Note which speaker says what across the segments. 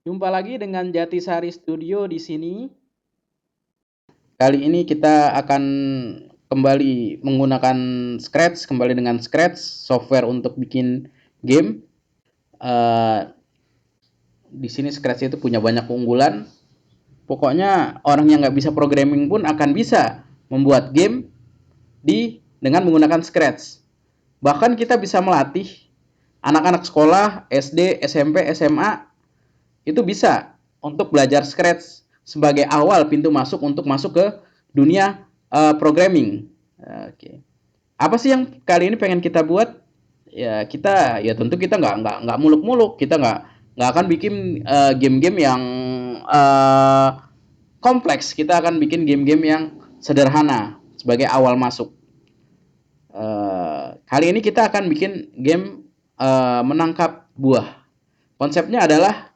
Speaker 1: Jumpa lagi dengan Jatisari Studio di sini. Kali ini kita akan kembali menggunakan Scratch, kembali dengan Scratch, software untuk bikin game. Di sini Scratch itu punya banyak keunggulan. Pokoknya orang yang nggak bisa programming pun akan bisa membuat game dengan menggunakan Scratch. Bahkan kita bisa melatih anak-anak sekolah SD, SMP, SMA itu bisa untuk belajar Scratch sebagai awal pintu masuk untuk masuk ke dunia programming. Oke. Apa sih yang kali ini pengen kita buat? Ya tentu kita nggak muluk-muluk, kita nggak akan bikin game-game yang kompleks. Kita akan bikin game-game yang sederhana sebagai awal masuk. Kali ini kita akan bikin game menangkap buah. Konsepnya adalah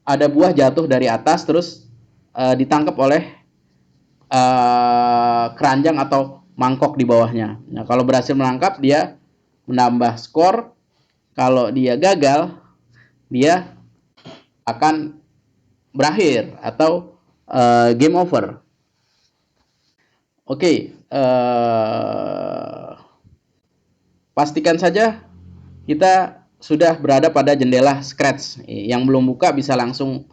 Speaker 1: ada buah jatuh dari atas terus ditangkap oleh keranjang atau mangkok di bawahnya. Nah, kalau berhasil menangkap dia menambah skor. Kalau dia gagal, dia akan berakhir atau game over. Oke, pastikan saja kita sudah berada pada jendela Scratch. Yang belum buka bisa langsung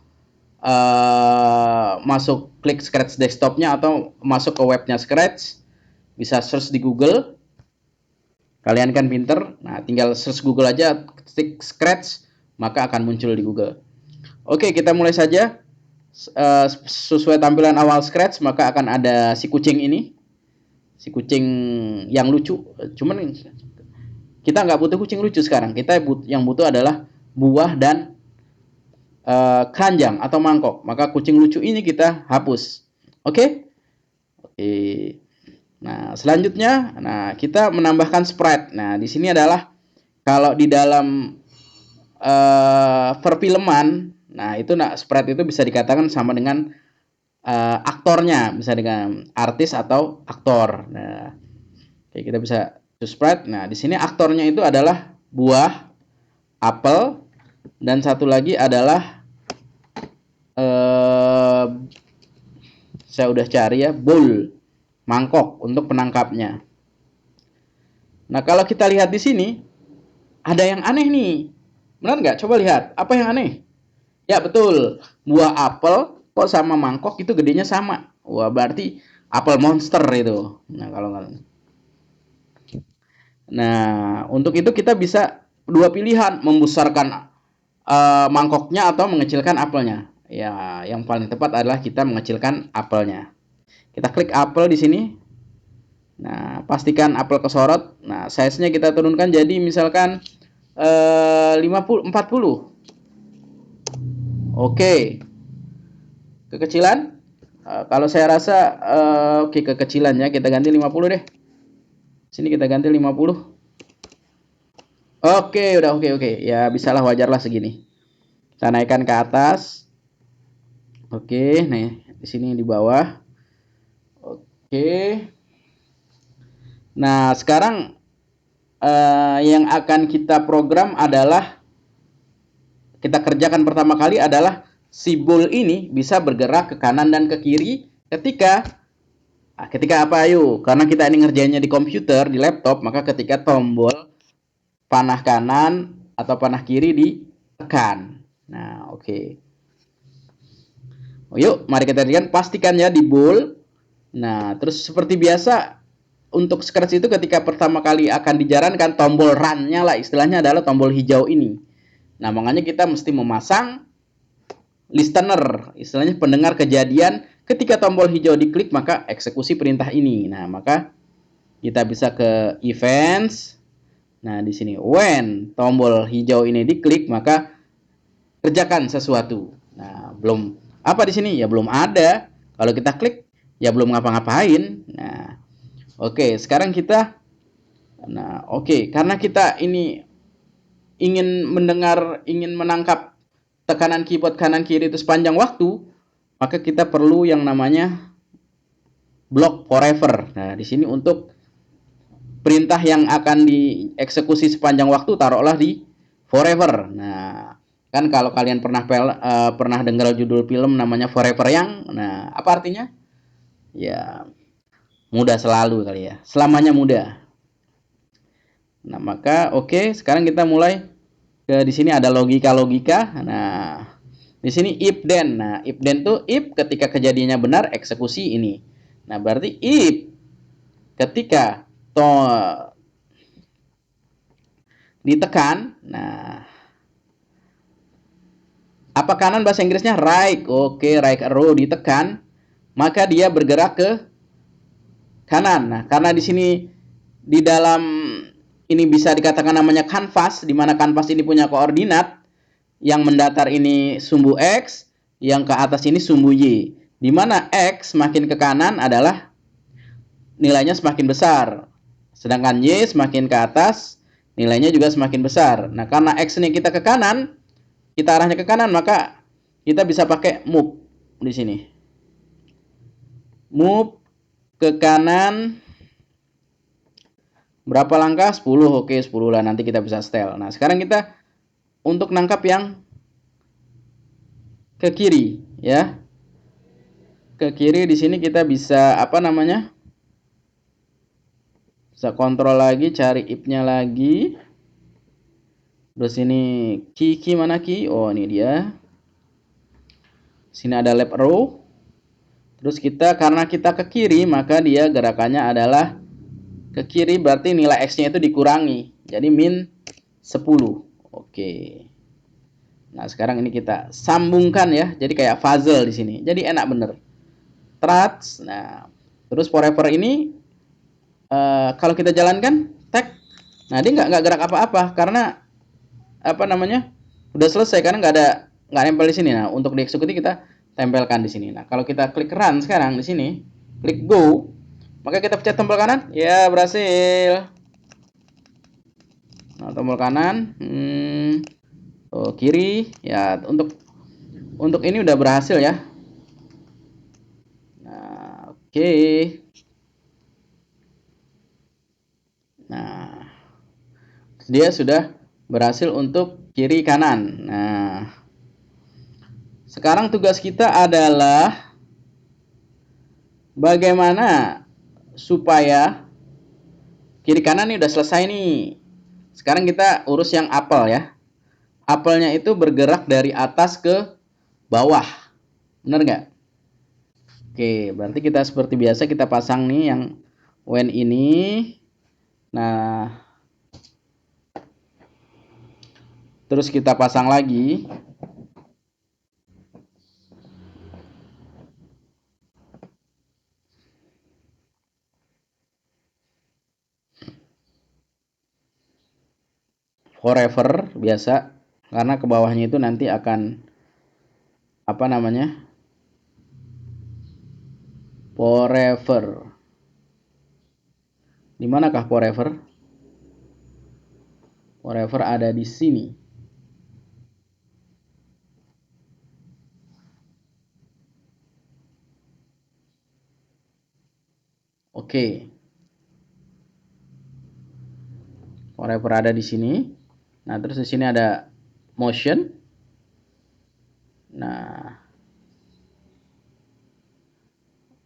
Speaker 1: masuk klik Scratch desktopnya atau masuk ke webnya Scratch. Bisa search di Google. Kalian kan pinter, nah tinggal search Google aja, ketik Scratch, maka akan muncul di Google. Oke, kita mulai saja. Sesuai tampilan awal Scratch, maka akan ada si kucing ini, si kucing yang lucu. Cuman kita nggak butuh kucing lucu sekarang. Kita yang butuh adalah buah dan keranjang atau mangkok. Maka kucing lucu ini kita hapus. Oke? Oke. Nah, selanjutnya, kita menambahkan sprite. Nah, di sini adalah kalau di dalam perfilman, itu sprite itu bisa dikatakan sama dengan aktornya, bisa dengan artis atau aktor. Nah, oke, kita bisa choose sprite. Nah, di sini aktornya itu adalah buah, apel, dan satu lagi adalah saya udah cari ya, bowl, mangkok untuk penangkapnya. Nah, kalau kita lihat di sini ada yang aneh nih. Benar nggak? Coba lihat. Apa yang aneh? Ya, betul. Buah apel kok sama mangkok itu gedenya sama. Wah, berarti apel monster itu. Nah, untuk itu kita bisa dua pilihan, membesarkan mangkoknya atau mengecilkan apelnya. Ya, yang paling tepat adalah kita mengecilkan apelnya. Kita klik apel di sini. Nah, pastikan apel kesorot. Nah, size-nya kita turunkan jadi misalkan 40. Oke. Kekecilan. Kalau saya rasa oke, kekecilannya kita ganti 50 deh. Sini kita ganti 50. Oke, udah oke. Ya, bisalah, wajarlah segini. Kita naikkan ke atas. Oke, nih di sini di bawah. Oke. Nah, sekarang yang akan kita program adalah kita kerjakan pertama kali adalah si bool ini bisa bergerak ke kanan dan ke kiri ketika apa, ayo, karena kita ini ngerjainnya di komputer, di laptop, maka ketika tombol panah kanan atau panah kiri ditekan. Nah, oke. Yuk, mari kita lihat, pastikan ya di bool. Nah, terus seperti biasa untuk Scratch itu ketika pertama kali akan dijalankan, tombol run-nya lah istilahnya adalah tombol hijau ini. Nah, makanya kita mesti memasang listener, istilahnya pendengar kejadian. Ketika tombol hijau diklik maka eksekusi perintah ini. Nah, maka kita bisa ke events. Nah, di sini when tombol hijau ini diklik maka kerjakan sesuatu. Nah, belum apa di sini? Ya belum ada. Kalau kita klik ya belum ngapa-ngapain. Nah, oke, sekarang kita karena kita ini ingin menangkap tekanan keyboard kanan kiri itu sepanjang waktu, maka kita perlu yang namanya block forever. Nah, di sini untuk perintah yang akan dieksekusi sepanjang waktu taruhlah di forever. Nah, Kan kalau kalian pernah dengar judul film namanya Forever Young, nah apa artinya? Ya, muda selalu kali ya, selamanya muda. Nah, maka oke, sekarang kita mulai ke di sini ada logika-logika. Nah, di sini if then. Nah, if then tuh if ketika kejadiannya benar eksekusi ini. Nah, berarti if ketika to ditekan. Nah, apa kanan bahasa Inggrisnya? Right. Oke, right arrow ditekan, maka dia bergerak ke kanan. Nah, karena di sini di dalam ini bisa dikatakan namanya kanvas, di mana kanvas ini punya koordinat, yang mendatar ini sumbu X, yang ke atas ini sumbu Y. Di mana X semakin ke kanan adalah nilainya semakin besar. Sedangkan Y semakin ke atas, nilainya juga semakin besar. Nah, karena X ini kita ke kanan, kita arahnya ke kanan, maka kita bisa pakai move di sini. Move ke kanan berapa langkah? 10. Oke, 10 lah, nanti kita bisa setel. Nah, sekarang kita untuk nangkap yang ke kiri ya. Ke kiri di sini kita bisa apa namanya? Bisa kontrol lagi, cari if-nya lagi. Terus ini key mana key? Oh, ini dia. Sini ada left arrow. Terus kita karena kita ke kiri, maka dia gerakannya adalah ke kiri, berarti nilai X-nya itu dikurangi. Jadi min 10. Oke. Nah, sekarang ini kita sambungkan ya. Jadi kayak puzzle di sini. Jadi enak bener. Trust. Nah, terus forever ini kalau kita jalankan tag, nah dia nggak gerak apa-apa karena apa namanya udah selesai karena nggak nempel di sini. Nah, untuk dieksekusi kita tempelkan di sini. Nah, kalau kita klik run sekarang di sini, klik go, maka kita pencet tombol kanan, ya berhasil. Nah, tombol kanan, kiri, ya untuk ini udah berhasil ya. Nah, oke. Nah, dia sudah berhasil untuk kiri kanan. Nah, sekarang tugas kita adalah bagaimana supaya kiri kanan ini udah selesai nih. Sekarang kita urus yang apel ya. Apelnya itu bergerak dari atas ke bawah. Bener nggak? Oke, berarti kita seperti biasa kita pasang nih yang when ini. Nah, terus kita pasang lagi. Forever biasa, karena ke bawahnya itu nanti akan apa namanya? Forever. Di manakah forever? Forever ada di sini. Oke. Forever ada di sini. Nah, terus di sini ada motion. Nah,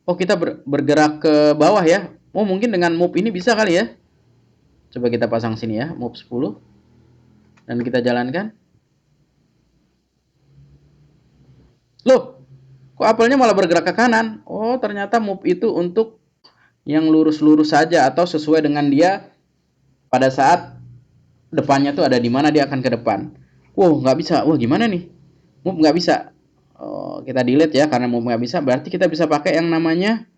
Speaker 1: oh kita bergerak ke bawah ya. Oh, mungkin dengan move ini bisa kali ya. Coba kita pasang sini ya, move 10. Dan kita jalankan. Loh, kok apelnya malah bergerak ke kanan? Oh, ternyata move itu untuk yang lurus-lurus saja atau sesuai dengan dia pada saat depannya tuh ada di mana dia akan ke depan. Wow, nggak bisa. Wah, gimana nih? Move nggak bisa. Oh, kita delete ya karena move nggak bisa. Berarti kita bisa pakai yang namanya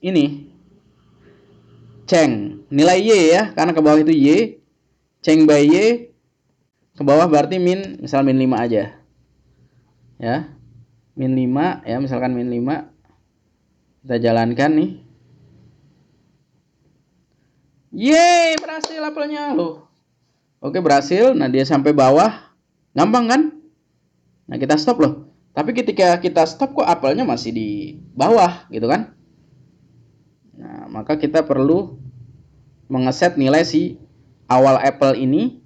Speaker 1: ini ceng. Nilai Y ya, karena ke bawah itu Y. Ceng by Y ke bawah berarti min, misal min 5 aja. Ya. Min 5 ya, misalkan min 5. Kita jalankan nih. Yeay, berhasil apelnya loh. Oke, berhasil. Nah, dia sampai bawah. Gampang kan? Nah, kita stop loh. Tapi ketika kita stop kok apelnya masih di bawah gitu kan? Nah, maka kita perlu mengeset nilai si awal apple ini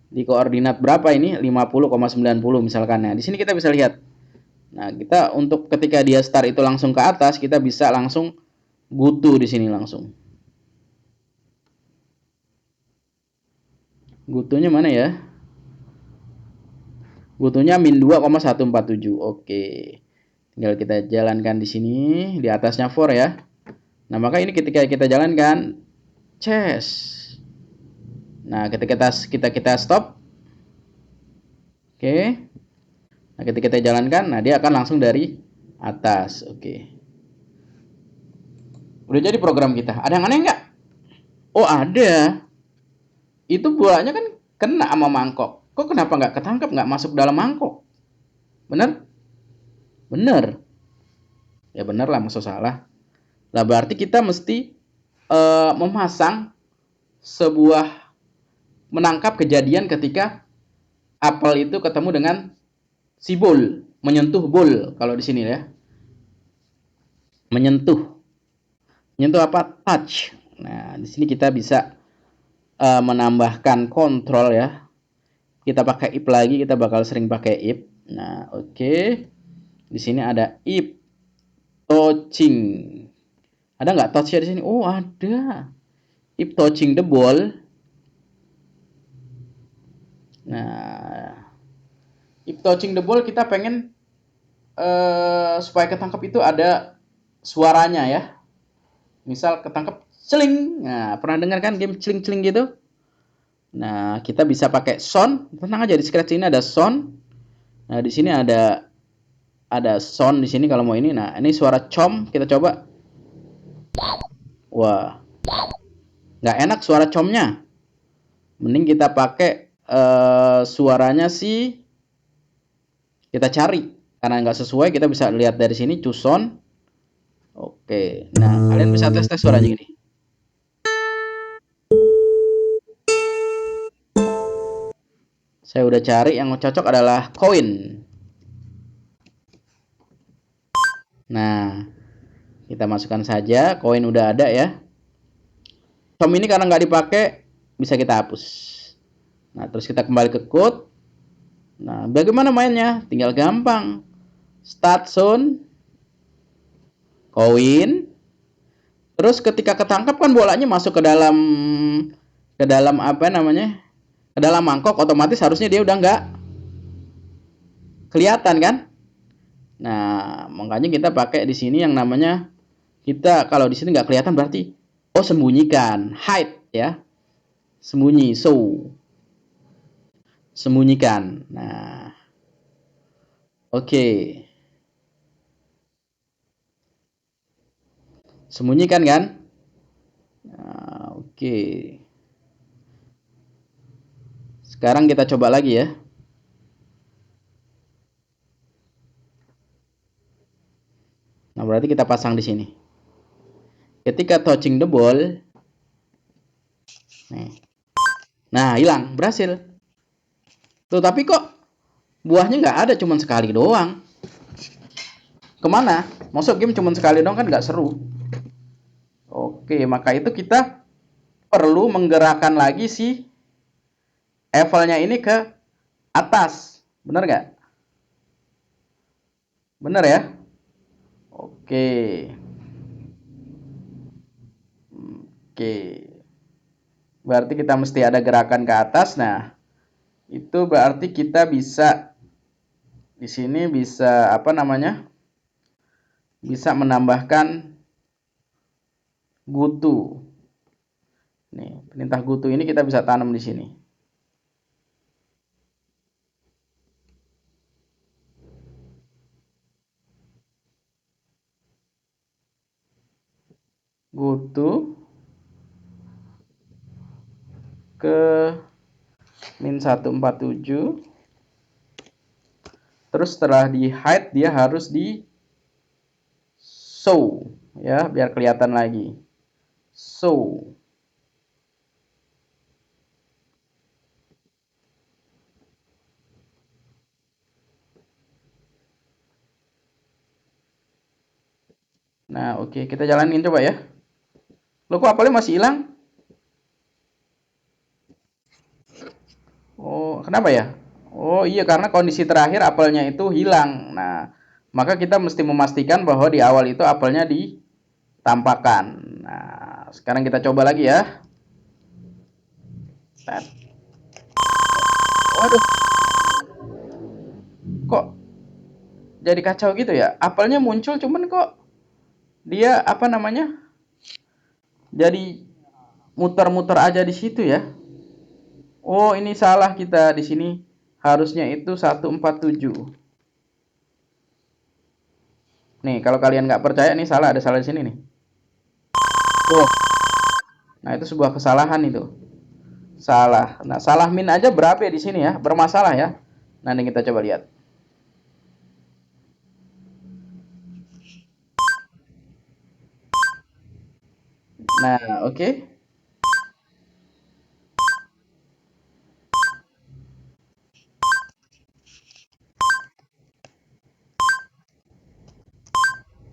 Speaker 1: Di koordinat berapa ini? 50,90 misalkan. Nah, di sini kita bisa lihat. Nah, kita untuk ketika dia start itu langsung ke atas, kita bisa langsung gutu di sini langsung. Gutunya mana ya? Gutunya min 2,147. Oke. Tinggal kita jalankan di sini, di atasnya for ya. Nah, maka ini ketika kita jalankan chess. Nah, ketika kita stop. Oke. Nah, ketika kita jalankan, nah dia akan langsung dari atas. Oke. Udah jadi program kita. Ada yang aneh nggak? Oh, ada. Itu bolanya kan kena sama mangkok. Kok kenapa nggak ketangkep, nggak masuk dalam mangkok? Bener? Bener. Ya bener lah, maksud salah. Nah, berarti kita mesti memasang sebuah menangkap kejadian ketika apel itu ketemu dengan si bola, menyentuh bola kalau di sini ya. Menyentuh. Menyentuh apa? Touch. Nah, di sini kita bisa menambahkan kontrol ya. Kita pakai if lagi, kita bakal sering pakai if. Nah, oke. Di sini ada if touching. Ada nggak touch-nya di sini? Oh, ada. If touching the ball. Nah, if touching the ball kita pengen supaya ketangkep itu ada suaranya ya. Misal ketangkep celing. Nah, pernah dengar kan game celing-celing gitu? Nah, kita bisa pakai sound. Tenang aja, di Scratch ini ada sound. Nah, di sini ada sound di sini kalau mau ini. Nah, ini suara com, kita coba. Wah, nggak enak suara comnya. Mending kita pakai suaranya sih kita cari. Karena nggak sesuai, kita bisa lihat dari sini choose sound. Oke. Nah, kalian bisa tes-tes suaranya gini. Saya udah cari yang cocok adalah koin. Nah, kita masukkan saja, koin udah ada ya. Com ini karena nggak dipakai, bisa kita hapus. Nah, terus kita kembali ke code. Nah, bagaimana mainnya? Tinggal gampang. Start zone, koin. Terus ketika ketangkap kan bolanya masuk ke dalam apa namanya? Ke dalam mangkok, otomatis harusnya dia udah nggak kelihatan kan? Nah, makanya kita pakai di sini yang namanya kita kalau di sini nggak kelihatan berarti sembunyikan, hide ya, sembunyi, show, sembunyikan. Nah, oke, sembunyikan kan? Nah, oke, sekarang kita coba lagi ya. Nah, berarti kita pasang di sini. Ketika touching the ball, nah hilang, berhasil. Tuh, tapi kok buahnya nggak ada, cuman sekali doang. Kemana? Masuk game cuman sekali doang kan nggak seru. Oke, maka itu kita perlu menggerakkan lagi si Evelnya ini ke atas. Bener nggak? Bener ya? Oke. Oke. Berarti kita mesti ada gerakan ke atas. Nah, itu berarti kita bisa di sini bisa apa namanya? Bisa menambahkan gutu. Nih, perintah gutu ini kita bisa tanam di sini. Gutu ke min 147. Terus setelah di hide dia harus di show ya, biar kelihatan lagi. Show. Nah, oke, kita jalanin coba ya. Lo kok apelnya masih hilang? Oh, kenapa ya? Oh iya, karena kondisi terakhir apelnya itu hilang. Nah, maka kita mesti memastikan bahwa di awal itu apelnya ditampakkan. Nah, sekarang kita coba lagi ya. Nah, waduh, kok jadi kacau gitu ya? Apelnya muncul, cuman kok dia apa namanya? Jadi muter-muter aja di situ ya. Oh, ini salah kita di sini. Harusnya itu 147. Nih, kalau kalian nggak percaya nih salah, ada salah di sini nih. Oh, nah itu sebuah kesalahan itu. Salah. Nah, salah min aja berapa ya di sini ya? Bermasalah ya. Nanti kita coba lihat. Nah, oke. Okay.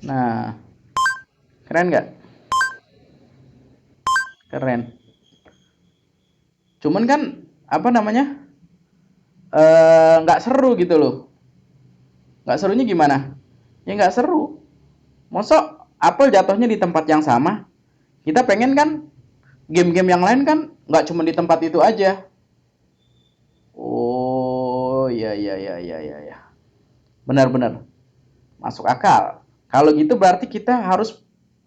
Speaker 1: Nah, keren nggak? Keren. Cuman kan apa namanya? Nggak seru gitu loh. Nggak serunya gimana? Ya nggak seru. Mosok apel jatuhnya di tempat yang sama. Kita pengen kan game-game yang lain kan nggak cuma di tempat itu aja. Oh, iya iya iya iya iya. Ya. Benar-benar masuk akal. Kalau gitu berarti kita harus,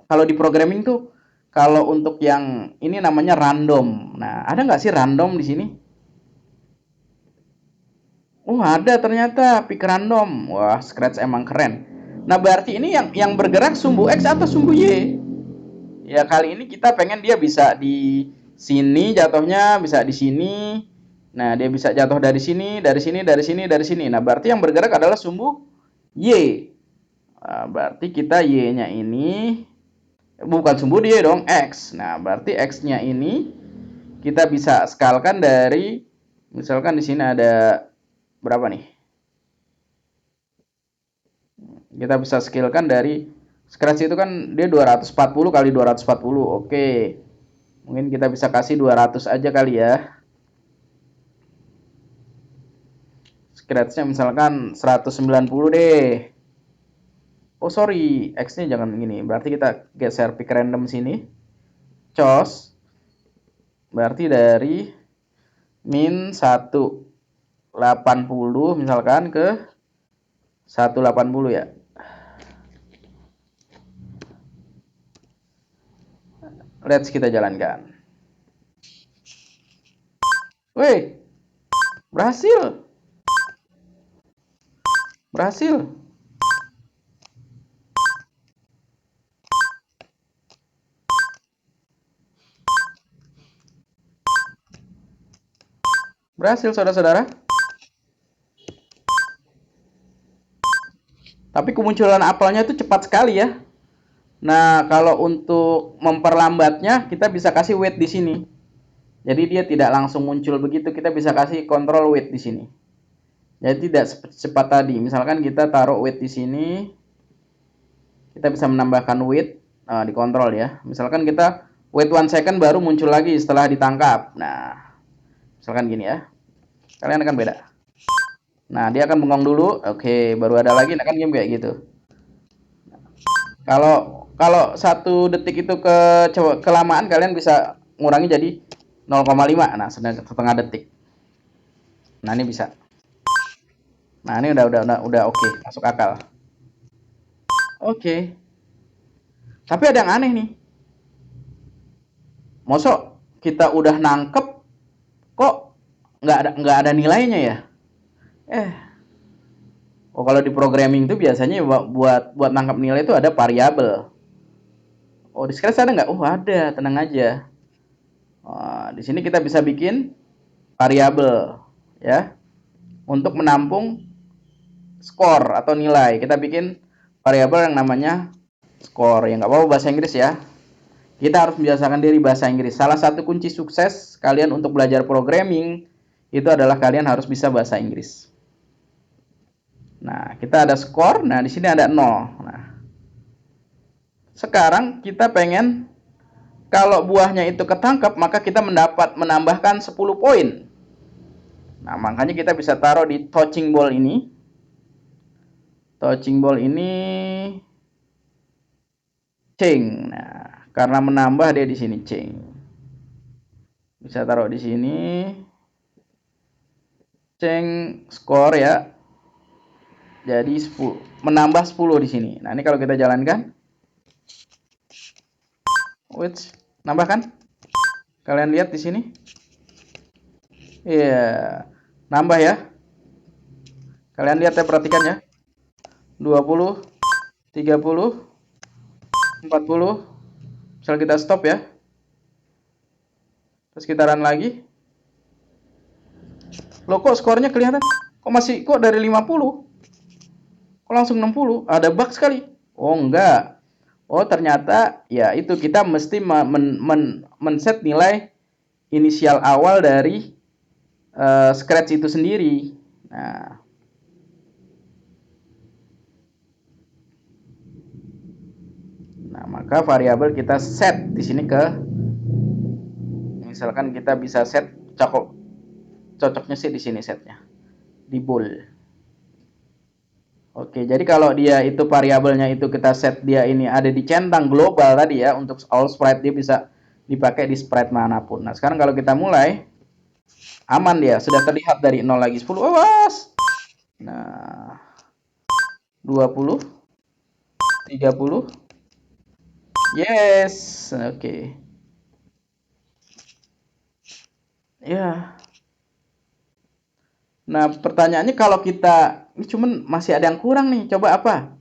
Speaker 1: kalau di programming tuh, kalau untuk yang ini namanya random. Nah, ada nggak sih random di sini? Oh, ada ternyata pick random. Wah, Scratch emang keren. Nah, berarti ini yang bergerak sumbu X atau sumbu Y? Ya, kali ini kita pengen dia bisa di sini jatuhnya, bisa di sini. Nah, dia bisa jatuh dari sini, dari sini, dari sini, dari sini. Nah, berarti yang bergerak adalah sumbu Y. Nah, berarti kita Y-nya ini bukan sumbu dia dong, X. Nah, berarti X-nya ini kita bisa skalkan dari, misalkan di sini ada berapa nih? Kita bisa skillkan dari Scratch itu kan dia 240 kali 240. Oke. Mungkin kita bisa kasih 200 aja kali ya. Scratch-nya misalkan 190 deh. Oh sorry, X-nya jangan gini. Berarti kita geser pick random sini. Cos. Berarti dari min 180 misalkan ke 180 ya. Let's kita jalankan. Wih, berhasil. Berhasil. Berhasil saudara-saudara. Tapi kemunculan apelnya itu cepat sekali ya. Nah, kalau untuk memperlambatnya kita bisa kasih wait di sini. Jadi dia tidak langsung muncul begitu, kita bisa kasih control wait di sini. Jadi tidak secepat tadi. Misalkan kita taruh wait di sini, kita bisa menambahkan wait, dikontrol ya. Misalkan kita wait 1 second baru muncul lagi setelah ditangkap. Nah, misalkan gini ya. Kalian akan beda. Nah, dia akan bengong dulu. Oke, baru ada lagi. Nah, kan game kayak gitu. Kalau kalau 1 detik itu kelamaan, kalian bisa ngurangi jadi 0,5. Nah, setengah detik. Nah, ini bisa. Nah, ini udah oke, masuk akal. Oke. Tapi ada yang aneh nih. Mosok kita udah nangkep kok nggak ada nilainya ya? Eh, oh kalau di programming itu biasanya buat nangkep nilai itu ada variabel. Oh, di Scratch ada nggak? Oh, ada, tenang aja. Di sini kita bisa bikin variabel ya untuk menampung skor atau nilai. Kita bikin variabel yang namanya skor. Ya nggak apa-apa bahasa Inggris ya. Kita harus membiasakan diri bahasa Inggris. Salah satu kunci sukses kalian untuk belajar programming itu adalah kalian harus bisa bahasa Inggris. Nah, kita ada skor. Nah, di sini ada 0. Nah, sekarang kita pengen kalau buahnya itu ketangkep, maka kita menambahkan 10 poin. Nah, makanya kita bisa taruh di touching ball ini. Touching ball ini change. Nah, karena menambah dia di sini change. Bisa taruh di sini. Change score ya. Jadi 10, menambah 10 di sini. Nah, ini kalau kita jalankan. Wait, nambah kan? Kalian lihat di sini? Iya, nambah ya. Kalian lihat ya, perhatikan ya. 20, 30, 40. Misal kita stop ya. Terus kita run lagi. Loh, kok skornya kelihatan? Kok dari 50? Kok langsung 60? Ada bug sekali. Oh, enggak. Oh, ternyata ya itu kita mesti men-set nilai inisial awal dari scratch itu sendiri. Nah, maka variabel kita set di sini ke, misalkan kita bisa set cocoknya sih di sini setnya di bool. Oke, jadi kalau dia itu variabelnya itu kita set dia ini ada di centang global tadi ya, untuk all sprite dia bisa dipakai di sprite manapun. Nah, sekarang kalau kita mulai, aman dia, sudah terlihat dari 0 lagi 10. Awas. Nah, 20, 30. Yes, oke. Ya. Nah, pertanyaannya kalau kita ini cuman masih ada yang kurang nih. Coba apa?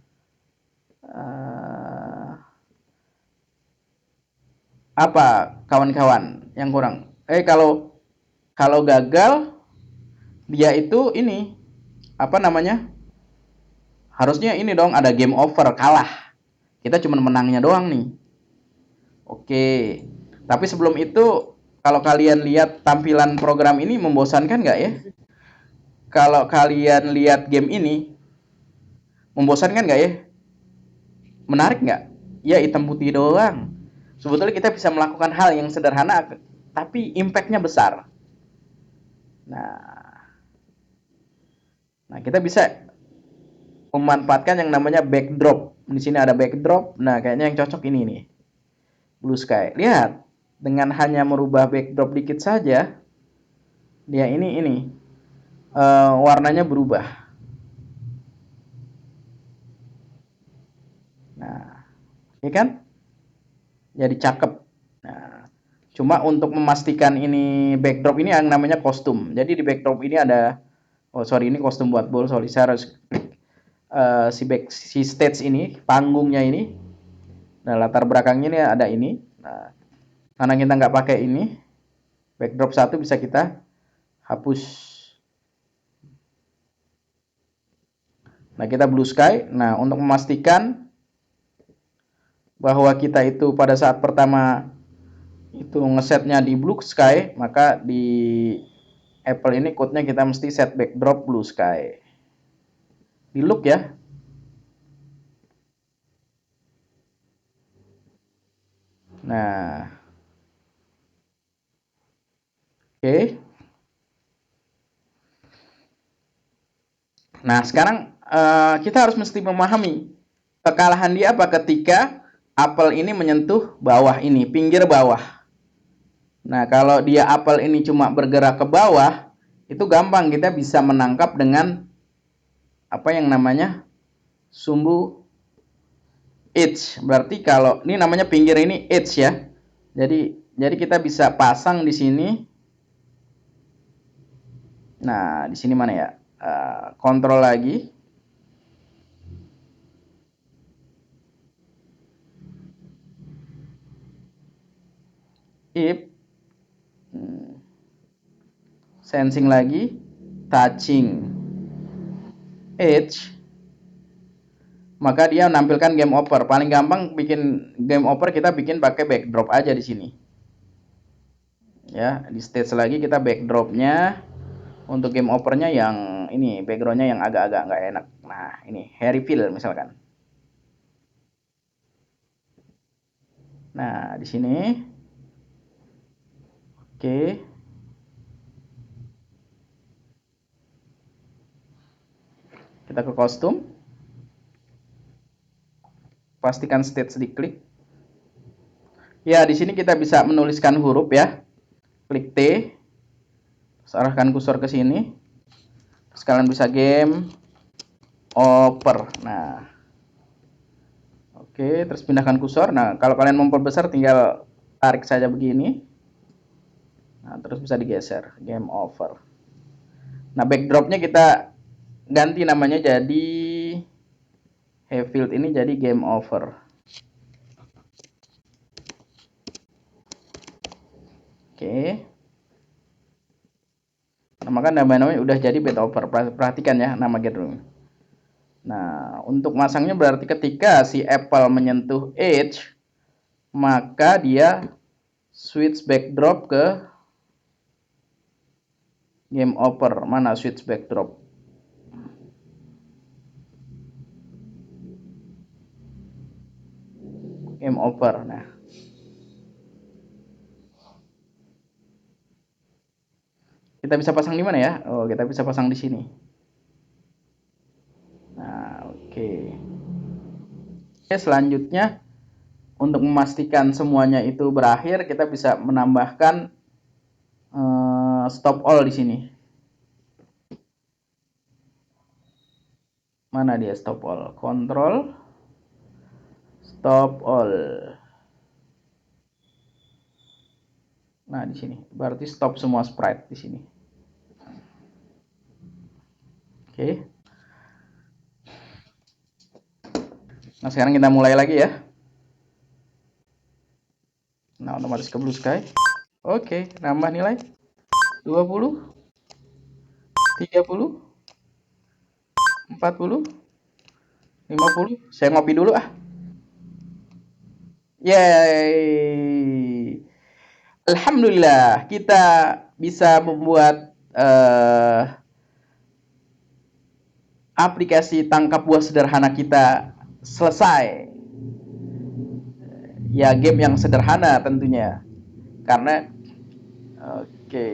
Speaker 1: Eh, apa kawan-kawan yang kurang? Kalau kalau gagal dia itu ini apa namanya? Harusnya ini dong, ada game over, kalah. Kita cuma menangnya doang nih. Oke. Tapi sebelum itu, kalau kalian lihat tampilan program ini membosankan nggak ya? Kalau kalian lihat game ini, membosankan nggak ya? Menarik nggak? Ya, hitam putih doang. Sebetulnya kita bisa melakukan hal yang sederhana, tapi impact-nya besar. Nah, kita bisa memanfaatkan yang namanya backdrop. Di sini ada backdrop. Nah, kayaknya yang cocok ini nih, Blue Sky. Lihat, dengan hanya merubah backdrop dikit saja, dia ini warnanya berubah. Nah, ini kan jadi cakep. Nah, cuma untuk memastikan ini backdrop ini yang namanya kostum. Jadi di backdrop ini ada, oh sorry, ini kostum buat ball. Sorry, saya harus klik si stage ini, panggungnya ini. Nah, latar belakangnya ini ada ini. Nah, karena kita nggak pakai ini, backdrop satu bisa kita hapus. Nah, kita blue sky. Nah, untuk memastikan bahwa kita itu pada saat pertama itu ngesetnya di blue sky, maka di Apple ini code-nya kita mesti set backdrop blue sky. Di look ya. Nah, oke. Nah, sekarang kita harus mesti memahami kekalahan dia apa ketika apel ini menyentuh bawah ini, pinggir bawah. Nah, kalau dia apel ini cuma bergerak ke bawah, itu gampang, kita bisa menangkap dengan apa yang namanya sumbu edge. Berarti kalau ini namanya pinggir ini edge ya. Jadi kita bisa pasang di sini. Nah, di sini mana ya? Kontrol lagi. If sensing lagi, touching edge, maka dia menampilkan game over. Paling gampang bikin game over, kita bikin pakai backdrop aja di sini. Ya, di stage lagi kita backdropnya untuk game overnya yang ini, backgroundnya yang agak-agak nggak enak. Nah, ini Harry Field misalkan. Nah, di sini, oke. Kita ke kostum, pastikan stage diklik. Ya, di sini kita bisa menuliskan huruf ya. Klik T, terus arahkan kursor ke sini. Terus kalian bisa game over. Nah, oke, terus pindahkan kursor. Nah, kalau kalian memperbesar tinggal tarik saja begini. Nah, terus bisa digeser, game over. Nah, backdropnya kita ganti namanya jadi Hayfield, ini jadi game over. Oke. Nah, maka namanya udah jadi bed over. Perhatikan ya nama game. Nah, untuk masangnya berarti ketika si Apple menyentuh edge, maka dia switch backdrop ke game over. Mana switch backdrop? Game over. Nah, kita bisa pasang di mana ya? Oh, kita bisa pasang di sini. Nah, oke. Selanjutnya, untuk memastikan semuanya itu berakhir, kita bisa menambahkan stop all di sini. Mana dia stop all? Control stop all. Nah, di sini. Berarti stop semua sprite di sini. Oke. Nah, sekarang kita mulai lagi ya. Nah, otomatis ke Blue Sky. Oke, nambah nilai 20, 30, 40, 50. Saya ngopi dulu ah. Yeay. Alhamdulillah, kita bisa membuat aplikasi tangkap buah sederhana kita selesai. Ya, game yang sederhana tentunya. Karena oke.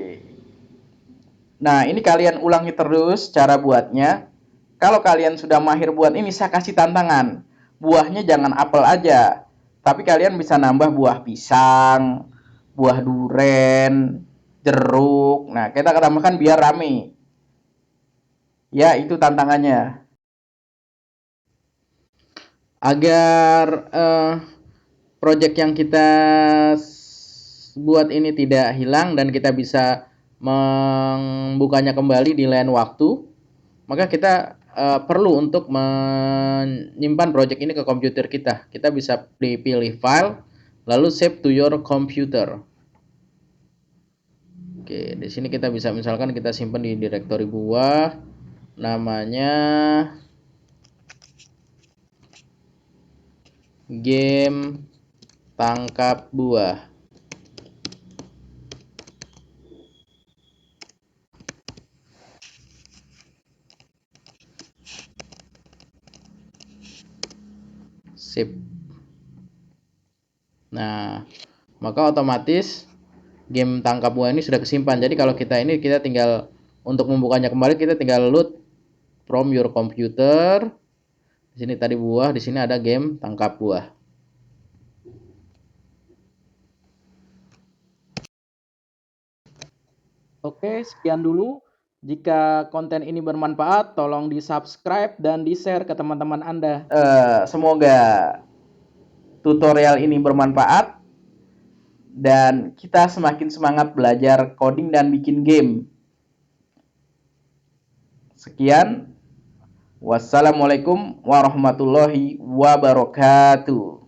Speaker 1: Nah, ini kalian ulangi terus cara buatnya. Kalau kalian sudah mahir buat ini, saya kasih tantangan. Buahnya jangan apel aja, tapi kalian bisa nambah buah pisang, buah duren, jeruk. Nah, kita tambahkan biar rame. Ya, itu tantangannya. Agar project yang kita buat ini tidak hilang dan kita bisa membukanya kembali di lain waktu, maka kita perlu untuk menyimpan project ini ke komputer kita. Kita bisa dipilih file, lalu save to your computer. Oke, di sini kita bisa misalkan kita simpan di direktori buah, namanya game tangkap buah. Sip. Nah, maka otomatis game tangkap buah ini sudah kesimpan. Jadi kalau kita tinggal untuk membukanya kembali, kita tinggal load from your computer. Di sini tadi buah, di sini ada game tangkap buah. Oke, sekian dulu. Jika konten ini bermanfaat, tolong di-subscribe dan di-share ke teman-teman Anda. Semoga tutorial ini bermanfaat dan kita semakin semangat belajar coding dan bikin game. Sekian. Wassalamualaikum warahmatullahi wabarakatuh.